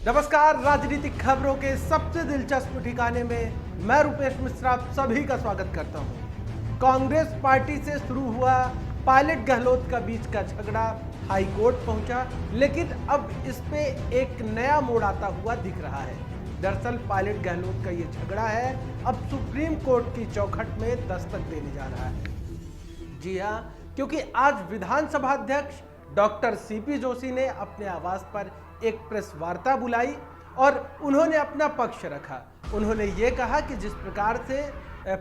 नमस्कार, राजनीतिक खबरों के सबसे दिलचस्प ठिकाने में मैं रुपेश मिश्रा आप सभी का स्वागत करता हूं। कांग्रेस पार्टी से शुरू हुआ पायलट गहलोत का बीच का झगड़ा हाई कोर्ट पहुंचा, लेकिन अब इस पे एक नया मोड़ आता हुआ दिख रहा है। दरअसल पायलट गहलोत का ये झगड़ा है अब सुप्रीम कोर्ट की चौखट में दस्तक देने जा रहा है। जी हाँ, क्योंकि आज विधानसभा अध्यक्ष डॉक्टर सीपी जोशी ने अपने आवास पर एक प्रेस वार्ता बुलाई और उन्होंने अपना पक्ष रखा। उन्होंने ये कहा कि जिस प्रकार से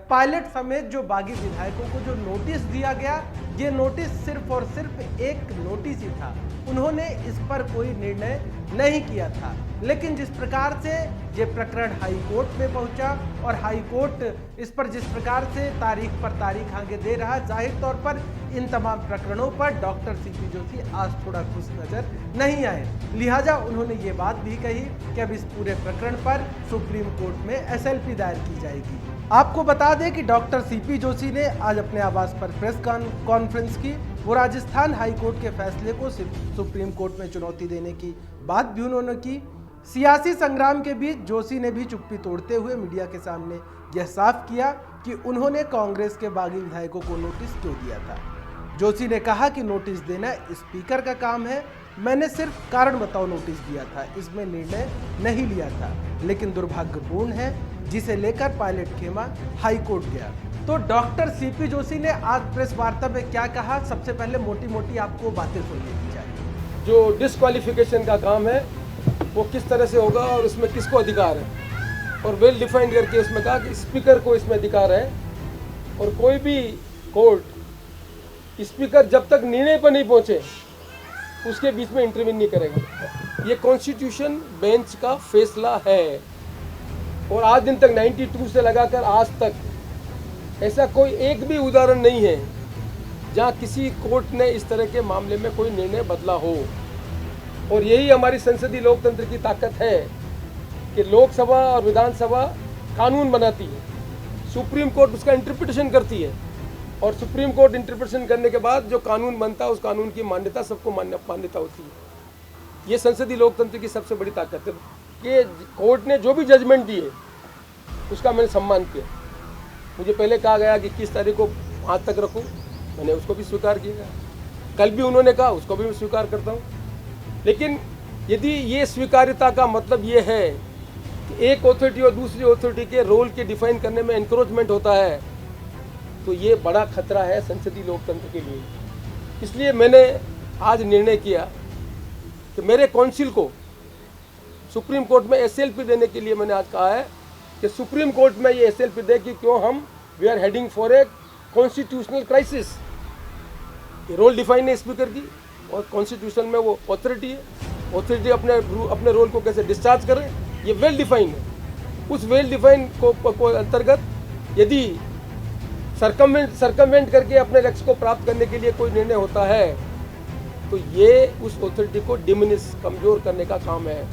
पायलट समेत जो बागी विधायकों को जो नोटिस दिया गया, ये नोटिस सिर्फ और सिर्फ एक नोटिस ही था। उन्होंने इस पर कोई निर्णय नहीं किया था, लेकिन जिस प्रकार से ये प्रकरण हाई कोर्ट में पहुंचा और हाई कोर्ट इस पर जिस प्रकार से तारीख पर तारीख आगे दे रहा, जाहिर तौर पर इन तमाम प्रकरणों पर डॉक्टर सीपी जोशी आज थोड़ा खुश नजर नहीं आए। लिहाजा उन्होंने ये बात भी कही कि अब इस पूरे प्रकरण पर सुप्रीम कोर्ट में एसएलपी दायर की जाएगी। आपको बता दें कि डॉक्टर सीपी जोशी ने आज अपने आवास पर प्रेस कॉन्फ्रेंस की। वो राजस्थान हाई कोर्ट के फैसले को सुप्रीम कोर्ट में चुनौती देने की बात भी उन्होंने की। सियासी संग्राम के बीच जोशी ने भी चुप्पी तोड़ते हुए मीडिया के सामने यह साफ किया कि उन्होंने कांग्रेस के बागी विधायकों को नोटिस क्यों दिया था। जोशी ने कहा कि नोटिस देना स्पीकर का काम है, मैंने सिर्फ कारण बताओ नोटिस दिया था, इसमें निर्णय नहीं लिया था। लेकिन दुर्भाग्यपूर्ण है जिसे लेकर पायलट खेमा हाई कोर्ट गया। तो डॉक्टर सीपी जोशी ने आज प्रेस वार्ता में क्या कहा, सबसे पहले मोटी मोटी आपको बातें सुन लेनी चाहिए। जो डिस्क्वालिफिकेशन का काम है वो किस तरह से होगा और उसमें किसको अधिकार है, और वेल डिफाइंड करके उसमें कहा कि स्पीकर को इसमें अधिकार है और कोई भी कोर्ट स्पीकर जब तक निर्णय पर नहीं पहुंचे उसके बीच में इंटरवीन नहीं करेगा। ये कॉन्स्टिट्यूशन बेंच का फैसला है और आज दिन तक 92 से लगाकर आज तक ऐसा कोई एक भी उदाहरण नहीं है जहां किसी कोर्ट ने इस तरह के मामले में कोई निर्णय बदला हो। और यही हमारी संसदीय लोकतंत्र की ताकत है कि लोकसभा और विधानसभा कानून बनाती है, सुप्रीम कोर्ट उसका इंटरप्रिटेशन करती है और सुप्रीम कोर्ट इंटरप्रिटेशन करने के बाद जो कानून बनता है उस कानून की मान्यता सबको मान्यता होती है। ये संसदीय लोकतंत्र की सबसे बड़ी ताकत है कि कोर्ट ने जो भी जजमेंट दिए उसका मैंने सम्मान किया। मुझे पहले कहा गया कि 21 तारीख को हाथ तक रखूं, मैंने उसको भी स्वीकार किया। कल भी उन्होंने कहा, उसको भी मैं स्वीकार करता हूं। लेकिन यदि ये स्वीकार्यता का मतलब ये है कि एक अथॉरिटी और दूसरी अथॉरिटी के रोल के डिफाइन करने में एनक्रोचमेंट होता है, तो ये बड़ा खतरा है संसदीय लोकतंत्र के लिए। इसलिए मैंने आज निर्णय किया कि मेरे काउंसिल को सुप्रीम कोर्ट में एसएलपी देने के लिए मैंने आज कहा है कि सुप्रीम कोर्ट में ये एसएलपी दे कि क्यों हम we are heading for a constitutional crisis. ये रोल डिफाइन है स्पीकर की और कॉन्स्टिट्यूशन में वो अथॉरिटी है, अथॉरिटी अपने रोल को कैसे डिस्चार्ज करे ये वेल डिफाइन है। उस वेल डिफाइन को अंतर्गत यदि सरकमवेंट करके अपने लक्ष्य को प्राप्त करने के लिए कोई निर्णय होता है तो ये उस अथॉरिटी को डिमिनिश कमजोर करने का काम है,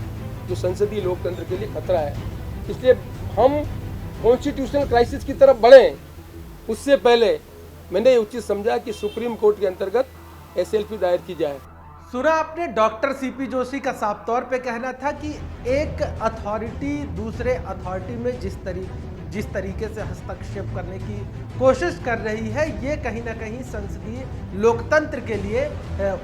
जो संसदीय लोकतंत्र के लिए खतरा है। इसलिए हम कॉन्स्टिट्यूशनल क्राइसिस की तरफ बढ़ें उससे पहले मैंने ये उचित समझा कि सुप्रीम कोर्ट के अंतर्गत एसएलपी दायर की जाए। सुना आपने, डॉक्टर सीपी जोशी का साफ तौर पे कहना था कि एक अथॉरिटी दूसरे अथॉरिटी में जिस तरीके से हस्तक्षेप करने की कोशिश कर रही है, ये कहीं ना कहीं संसदीय लोकतंत्र के लिए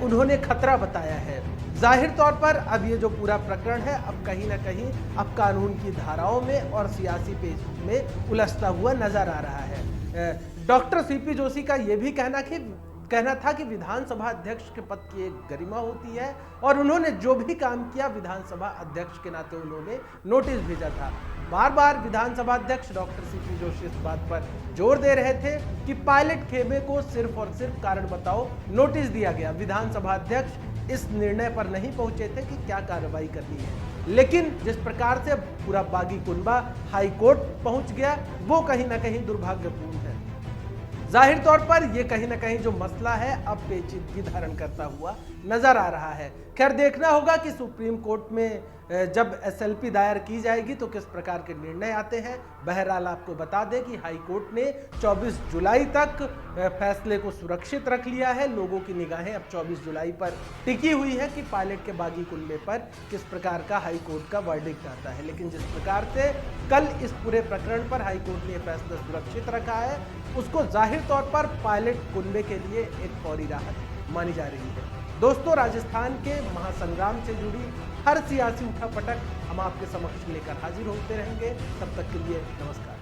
उन्होंने खतरा बताया है। जाहिर तौर पर अब ये जो पूरा प्रकरण है अब कहीं ना कहीं अब कानून की धाराओं में और सियासी पेच में उलझता हुआ नजर आ रहा है। डॉक्टर सीपी जोशी का ये भी कहना था कि विधानसभा अध्यक्ष के पद की एक गरिमा होती है और उन्होंने जो भी काम किया विधानसभा अध्यक्ष के नाते उन्होंने नोटिस भेजा था। बार बार विधानसभा अध्यक्ष डॉक्टर सीपी जोशी इस बात पर जोर दे रहे थे कि पायलट खेमे को सिर्फ और सिर्फ कारण बताओ नोटिस दिया गया। विधानसभा अध्यक्ष इस निर्णय पर नहीं पहुंचे थे कि क्या कार्रवाई करनी है, लेकिन जिस प्रकार से पूरा बागी कुनबा हाई कोर्ट पहुंच गया वो कहीं ना कहीं दुर्भाग्यपूर्ण है। जाहिर तौर पर यह कहीं ना कहीं जो मसला है अब पेचीदगी धारण करता हुआ नजर आ रहा है। खैर देखना होगा कि सुप्रीम कोर्ट में जब एसएलपी दायर की जाएगी तो किस प्रकार के निर्णय आते हैं। बहरहाल आपको बता दें कि हाई कोर्ट ने 24 जुलाई तक फैसले को सुरक्षित रख लिया है। लोगों की निगाहें अब 24 जुलाई पर टिकी हुई है कि पायलट के बागी कुनबे पर किस प्रकार का हाई कोर्ट का वर्डिक्ट आता है। लेकिन जिस प्रकार से कल इस पूरे प्रकरण पर हाई कोर्ट ने फैसला सुरक्षित रखा है, उसको जाहिर तौर पर पायलट कुनबे के लिए एक फौरी राहत मानी जा रही है। दोस्तों, राजस्थान के महासंग्राम से जुड़ी हर सियासी उठापटक हम आपके समक्ष लेकर हाजिर होते रहेंगे। तब तक के लिए नमस्कार।